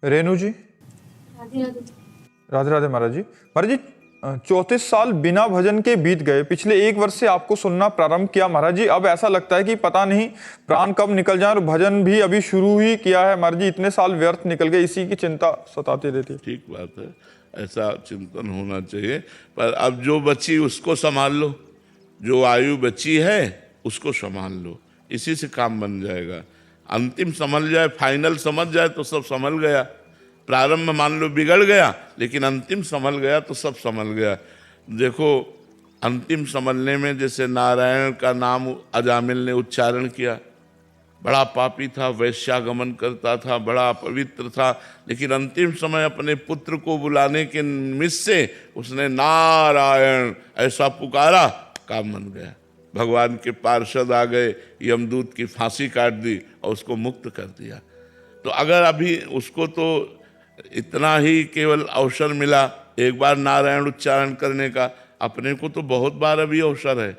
रेणु जी, राधे राधे। राधे राधे महाराज जी। महाराज जी, 34 साल बिना भजन के बीत गए। पिछले 1 वर्ष से आपको सुनना प्रारंभ किया महाराज जी। अब ऐसा लगता है कि पता नहीं प्राण कब निकल जाए, और भजन भी अभी शुरू ही किया है महाराज जी। इतने साल व्यर्थ निकल गए, इसी की चिंता सताती रहती है। ठीक बात है, ऐसा चिंतन होना चाहिए। पर अब जो बची उसको संभाल लो, जो आयु बची है उसको संभाल लो, इसी से काम बन जाएगा। अंतिम संभल जाए, फाइनल समझ जाए तो सब संभल गया। प्रारंभ मान लो बिगड़ गया, लेकिन अंतिम संभल गया तो सब संभल गया। देखो, अंतिम संभलने में जैसे नारायण का नाम अजामिल ने उच्चारण किया, बड़ा पापी था, वैश्यागमन करता था, बड़ा पवित्र था, लेकिन अंतिम समय अपने पुत्र को बुलाने के निमित्त से उसने नारायण ऐसा पुकारा, काम बन गया। भगवान के पार्षद आ गए, यमदूत की फांसी काट दी और उसको मुक्त कर दिया। तो अगर अभी उसको तो इतना ही केवल अवसर मिला एक बार नारायण उच्चारण करने का, अपने को तो बहुत बार अभी अवसर है।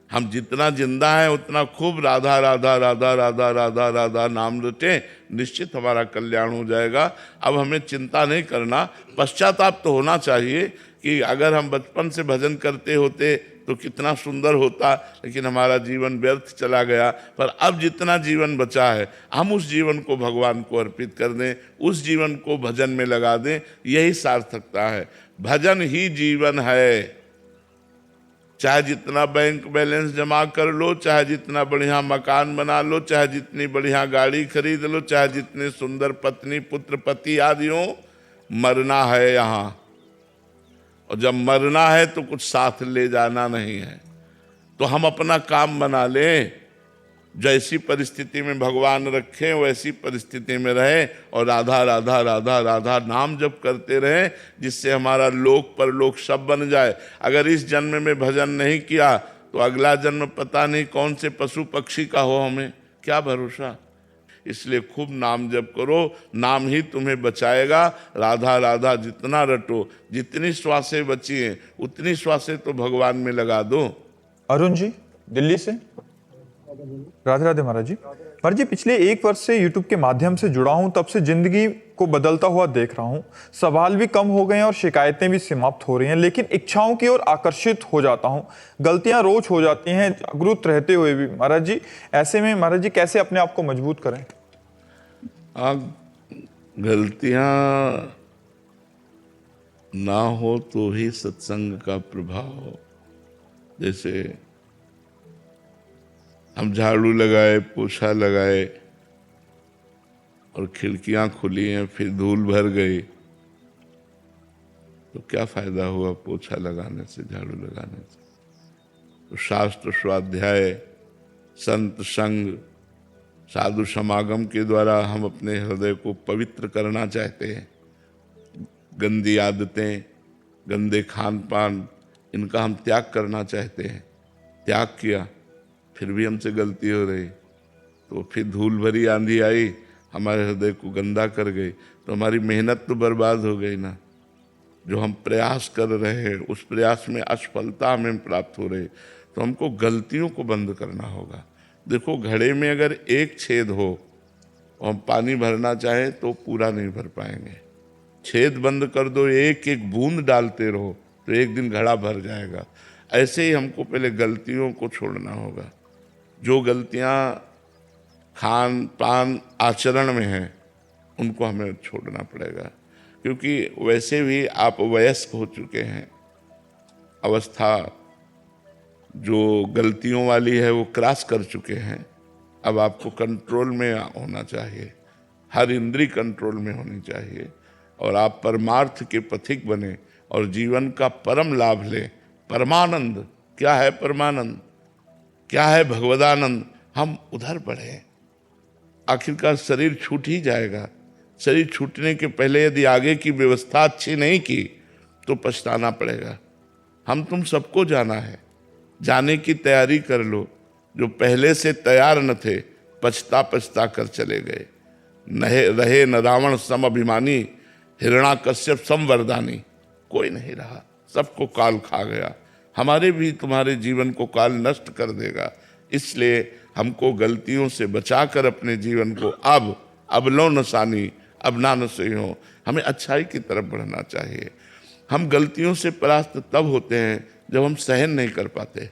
हम जितना जिंदा है उतना खूब राधा राधा राधा राधा राधा राधा नाम रटे, निश्चित हमारा कल्याण हो जाएगा। अब हमें चिंता नहीं करना, पश्चाताप तो होना चाहिए कि अगर हम बचपन से भजन करते होते तो कितना सुंदर होता, लेकिन हमारा जीवन व्यर्थ चला गया। पर अब जितना जीवन बचा है हम उस जीवन को भगवान को अर्पित कर दें, उस जीवन को भजन में लगा दें, यही सार्थकता है। भजन ही जीवन है। चाहे जितना बैंक बैलेंस जमा कर लो, चाहे जितना बढ़िया मकान बना लो, चाहे जितनी बढ़िया गाड़ी खरीद लो, चाहे जितने सुंदर पत्नी पुत्र पति आदि हो, मरना है यहाँ। और जब मरना है तो कुछ साथ ले जाना नहीं है। तो हम अपना काम बना लें, जैसी परिस्थिति में भगवान रखें वैसी परिस्थिति में रहें, और राधा राधा राधा राधा नाम जप करते रहें, जिससे हमारा लोक परलोक सब बन जाए। अगर इस जन्म में भजन नहीं किया तो अगला जन्म पता नहीं कौन से पशु पक्षी का हो, हमें क्या भरोसा। इसलिए खूब नाम जप करो, नाम ही तुम्हें बचाएगा। राधा राधा जितना रटो, जितनी श्वासें बची हैं उतनी श्वासें तो भगवान में लगा दो। अरुण जी, दिल्ली से। राधे राधे महाराज जी। महाराज जी, पिछले 1 वर्ष से YouTube के माध्यम से जुड़ा हूं, तब से जिंदगी को बदलता हुआ देख रहा हूं। सवाल भी कम हो गए हैं और शिकायतें भी समाप्त हो रही हैं, लेकिन इच्छाओं की ओर आकर्षित हो जाता हूं। गलतियां रोज हो जाती हैं, जागरूक रहते हुए भी। महाराज जी, ऐसे में महाराज जी कैसे अपने आप को मजबूत करें? गलतियां ना हो तो ही सत्संग का प्रभाव हो। जैसे हम झाड़ू लगाए, पोछा लगाए और खिड़कियां खुली हैं, फिर धूल भर गई, तो क्या फायदा हुआ पोछा लगाने से, झाड़ू लगाने से। तो शास्त्र स्वाध्याय, संत संग, साधु समागम के द्वारा हम अपने हृदय को पवित्र करना चाहते हैं। गंदी आदतें, गंदे खान पान, इनका हम त्याग करना चाहते हैं। त्याग किया, फिर भी हमसे गलती हो रही, तो फिर धूल भरी आंधी आई, हमारे हृदय को गंदा कर गई, तो हमारी मेहनत तो बर्बाद हो गई ना। जो हम प्रयास कर रहे हैं उस प्रयास में असफलता हमें प्राप्त हो रही, तो हमको गलतियों को बंद करना होगा। देखो, घड़े में अगर एक छेद हो और हम पानी भरना चाहें तो पूरा नहीं भर पाएंगे। छेद बंद कर दो, एक एक बूंद डालते रहो, तो एक दिन घड़ा भर जाएगा। ऐसे ही हमको पहले गलतियों को छोड़ना होगा। जो गलतियां खान पान आचरण में हैं उनको हमें छोड़ना पड़ेगा, क्योंकि वैसे भी आप वयस्क हो चुके हैं। अवस्था जो गलतियों वाली है वो क्रॉस कर चुके हैं। अब आपको कंट्रोल में होना चाहिए, हर इंद्री कंट्रोल में होनी चाहिए, और आप परमार्थ के पथिक बने और जीवन का परम लाभ लें। परमानंद क्या है? परमानंद क्या है? भगवदानंद। हम उधर बढ़े, आखिरकार शरीर छूट ही जाएगा। शरीर छूटने के पहले यदि आगे की व्यवस्था अच्छी नहीं की तो पछताना पड़ेगा। हम तुम सबको जाना है, जाने की तैयारी कर लो। जो पहले से तैयार न थे पछता पछता कर चले गए। रहे न रावण सम अभिमानी, हिरणाकश्यप सम वरदानी। कोई नहीं रहा, सबको काल खा गया। हमारे भी तुम्हारे जीवन को काल नष्ट कर देगा। इसलिए हमको गलतियों से बचाकर अपने जीवन को अब लो नसानी, अब ना न सही हो, हमें अच्छाई की तरफ बढ़ना चाहिए। हम गलतियों से परास्त तब होते हैं जब हम सहन नहीं कर पाते।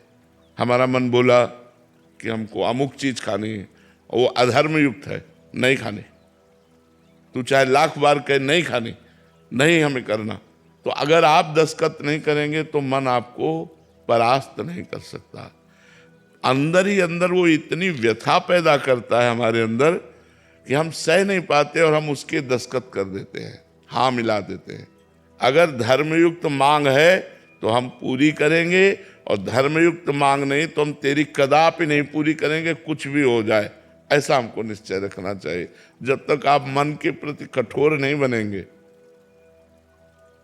हमारा मन बोला कि हमको अमुक चीज खानी है और वो अधर्म युक्त है, नहीं खानी, तू चाहे लाख बार कहे नहीं खानी, नहीं हमें करना। तो अगर आप दस्तखत नहीं करेंगे तो मन आपको परास्त नहीं कर सकता। अंदर ही अंदर वो इतनी व्यथा पैदा करता है हमारे अंदर कि हम सह नहीं पाते और हम उसके दस्तखत कर देते हैं, हाँ मिला देते हैं। अगर धर्मयुक्त मांग है तो हम पूरी करेंगे, और धर्मयुक्त मांग नहीं तो हम तेरी कदापि नहीं पूरी करेंगे, कुछ भी हो जाए। ऐसा हमको निश्चय रखना चाहिए। जब तक आप मन के प्रति कठोर नहीं बनेंगे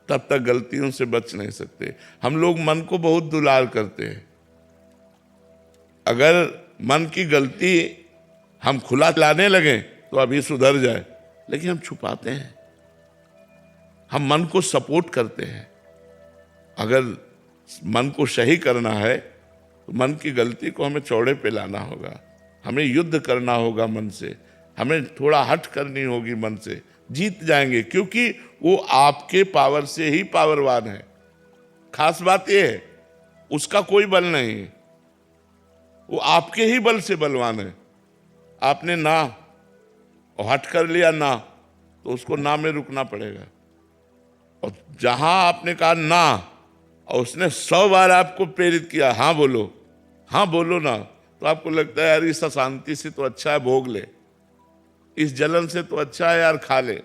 तब तक गलतियों से बच नहीं सकते। हम लोग मन को बहुत दुलार करते हैं। अगर मन की गलती हम खुला लाने लगे तो अभी सुधर जाए, लेकिन हम छुपाते हैं, हम मन को सपोर्ट करते हैं। अगर मन को सही करना है तो मन की गलती को हमें चौड़े पे लाना होगा, हमें युद्ध करना होगा मन से, हमें थोड़ा हट करनी होगी मन से। जीत जाएंगे, क्योंकि वो आपके पावर से ही पावरवान है। खास बात यह है, उसका कोई बल नहीं है, वो आपके ही बल से बलवान है। आपने ना और हट कर लिया ना, तो उसको ना में रुकना पड़ेगा। और जहां आपने कहा ना और उसने 100 बार आपको प्रेरित किया हाँ बोलो ना, तो आपको लगता है यार इस अशांति से तो अच्छा है भोग ले, इस जलन से तो अच्छा है यार खा ले,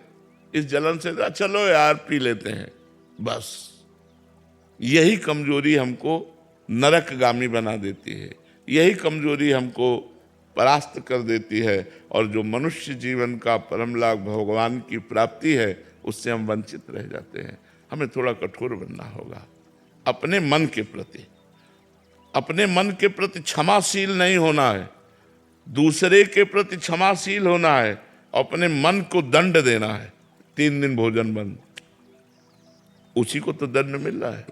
इस जलन से तो चलो यार पी लेते हैं। बस यही कमजोरी हमको नरकगामी बना देती है, यही कमजोरी हमको परास्त कर देती है, और जो मनुष्य जीवन का परम लाभ भगवान की प्राप्ति है उससे हम वंचित रह जाते हैं। हमें थोड़ा कठोर बनना होगा अपने मन के प्रति। अपने मन के प्रति क्षमाशील नहीं होना है, दूसरे के प्रति क्षमाशील होना है, अपने मन को दंड देना है। 3 दिन भोजन बंद, उसी को तो दंड मिल रहा है।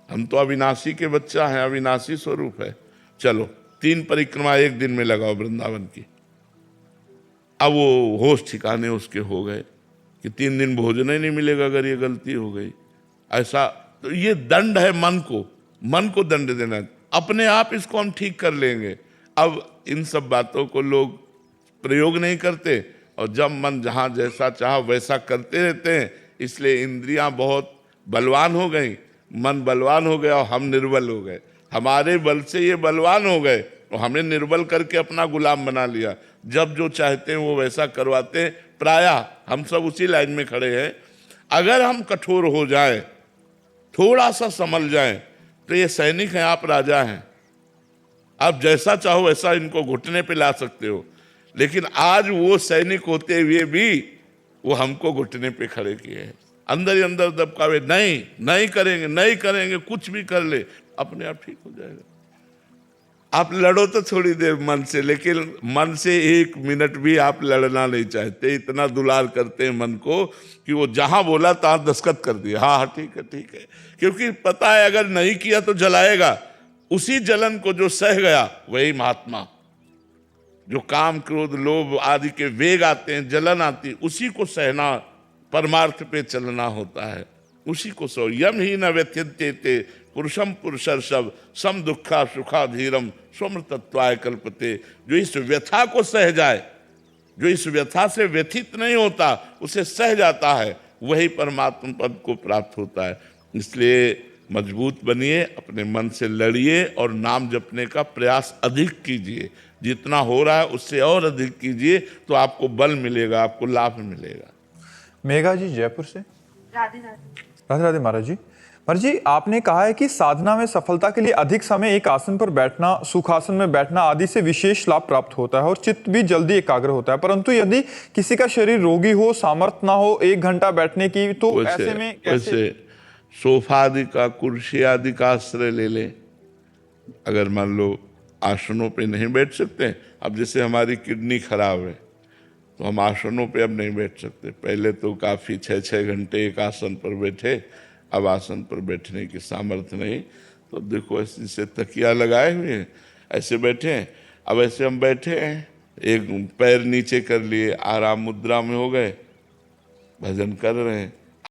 हम तो अविनाशी के बच्चा हैं, अविनाशी स्वरूप है। चलो 3 परिक्रमा एक दिन में लगाओ वृंदावन की। अब वो होश ठिकाने उसके हो गए कि 3 दिन भोजन ही नहीं मिलेगा अगर ये गलती हो गई। ऐसा तो ये दंड है मन को दंड देना। अपने आप इसको हम ठीक कर लेंगे। अब इन सब बातों को लोग प्रयोग नहीं करते, और जब मन जहाँ जैसा चाहा वैसा करते रहते हैं। इसलिए इंद्रियां बहुत बलवान हो गई, मन बलवान हो गया और हम निर्बल हो गए। हमारे बल से ये बलवान हो गए और हमें निर्बल करके अपना गुलाम बना लिया। जब जो चाहते हैं वो वैसा करवाते हैं। प्रायः हम सब उसी लाइन में खड़े हैं। अगर हम कठोर हो जाएं, थोड़ा सा संभल जाएं, तो ये सैनिक हैं, आप राजा हैं। आप जैसा चाहो वैसा इनको घुटने पे ला सकते हो, लेकिन आज वो सैनिक होते हुए भी वो हमको घुटने पे खड़े किए हैं। अंदर ही अंदर दबकावे, नहीं करेंगे, कुछ भी कर ले, अपने आप ठीक हो जाएगा। आप लड़ो तो थोड़ी देर मन से, लेकिन मन से 1 मिनट भी आप लड़ना नहीं चाहते। इतना दुलार करते हैं मन को कि वो जहां बोला तहां दस्तखत कर दिया, हाँ ठीक है, क्योंकि पता है अगर नहीं किया तो जलाएगा। उसी जलन को जो सह गया वही महात्मा। जो काम क्रोध लोभ आदि के वेग आते हैं, जलन आती, उसी को सहना, परमार्थ पे चलना होता है। उसी को सो यम ही न व्यथ्यते पुरुषम पुरुषर्षभ सम दुखा सुखा धीरम स्वमृतत्वाय कल्पते। जो इस व्यथा को सह जाए, जो इस व्यथा से व्यथित नहीं होता, उसे सह जाता है, वही परमात्मा पद को प्राप्त होता है। इसलिए मजबूत बनिए, अपने मन से लड़िए और नाम जपने का प्रयास अधिक कीजिए। जितना हो रहा है उससे और अधिक कीजिए, तो आपको बल मिलेगा, आपको लाभ मिलेगा। मेघा जी जयपुर से। राधे राधे। राधे राधे महाराज जी। महाराज जी, आपने कहा है कि साधना में सफलता के लिए अधिक समय एक आसन पर बैठना, सुखासन में बैठना आदि से विशेष लाभ प्राप्त होता है और चित्त भी जल्दी एकाग्र होता है। परंतु यदि किसी का शरीर रोगी हो, सामर्थ्य ना हो 1 घंटा बैठने की, तो ऐसे में कैसे? सोफा आदि का, कुर्सी आदि का आश्रय ले ले। अगर मान लो आसनों पे नहीं बैठ सकते, अब जैसे हमारी किडनी खराब है तो हम आसनों पे अब नहीं बैठ सकते। पहले तो काफ़ी 6-6 घंटे एक आसन पर बैठे, अब आसन पर बैठने की सामर्थ्य नहीं, तो देखो ऐसे से तकिया लगाए हुए हैं, ऐसे बैठे हैं। अब ऐसे हम बैठे हैं, एक पैर नीचे कर लिए, आराम मुद्रा में हो गए, भजन कर रहे हैं।